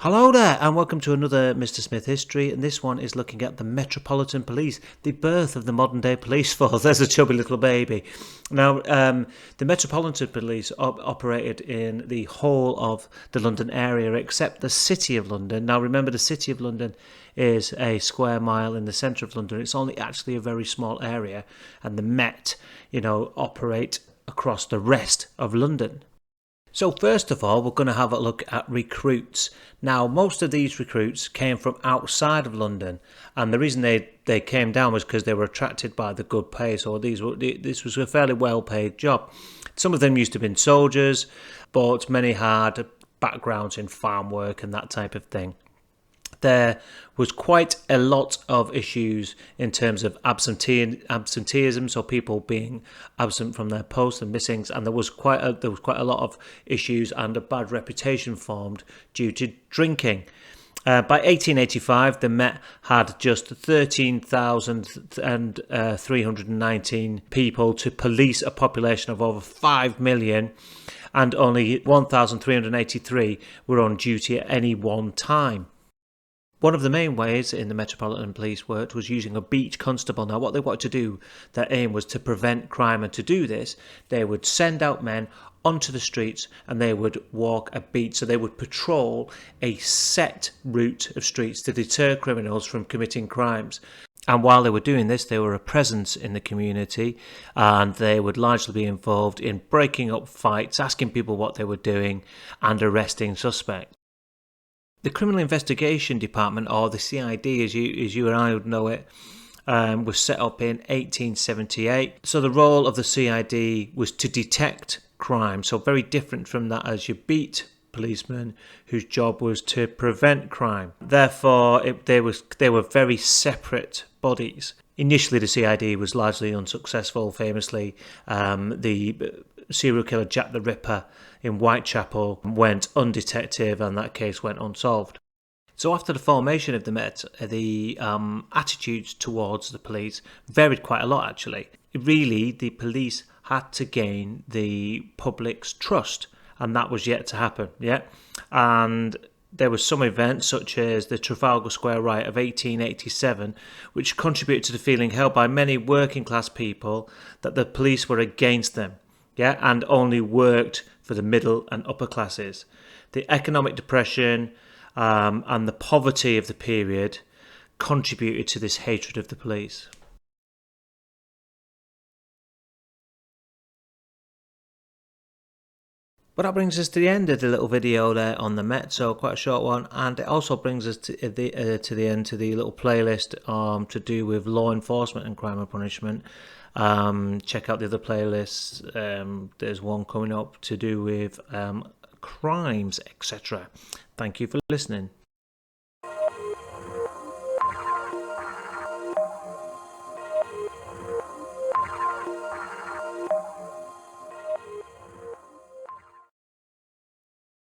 Hello there and welcome to another Mr. Smith History, and this one is looking at the Metropolitan Police, the birth of the modern day police force. There's a chubby little baby. Now, the Metropolitan Police operated in the whole of the London area except the City of London. Now remember, the City of London is a square mile in the centre of London. It's only actually a very small area, and the Met, operate across the rest of London. So first of all, we're going to have a look at recruits. Now, most of these recruits came from outside of London, and the reason they came down was because they were attracted by the good pay. So this was a fairly well-paid job. Some of them used to have been soldiers, but many had backgrounds in farm work and that type of thing. There was quite a lot of issues in terms of absenteeism, so people being absent from their posts and missings, and there was quite a lot of issues and a bad reputation formed due to drinking. By 1885, the Met had just 13,319 people to police a population of over 5 million, and only 1,383 were on duty at any one time. One of the main ways in the Metropolitan Police worked was using a beat constable. Now, what they wanted to do, their aim was to prevent crime, and to do this, they would send out men onto the streets and they would walk a beat. So they would patrol a set route of streets to deter criminals from committing crimes. And while they were doing this, they were a presence in the community, and they would largely be involved in breaking up fights, asking people what they were doing, and arresting suspects. The Criminal Investigation Department, or the CID as you and I would know it, was set up in 1878. So the role of the CID was to detect crime, so very different from that as your beat policeman, whose job was to prevent crime. Therefore, they were very separate bodies. Initially, the CID was largely unsuccessful. Famously, the serial killer Jack the Ripper in Whitechapel went undetected, and that case went unsolved. So after the formation of the Met, the attitudes towards the police varied quite a lot, actually. Really, the police had to gain the public's trust, and that was yet to happen, And there were some events, such as the Trafalgar Square riot of 1887, which contributed to the feeling held by many working class people that the police were against them, and only worked for the middle and upper classes. The economic depression and the poverty of the period contributed to this hatred of the police. But that brings us to the end of the little video there on the Met, so quite a short one, and it also brings us to the end to the little playlist to do with law enforcement and crime and punishment. Check out the other playlists. There's one coming up to do with crimes, etc. Thank you for listening.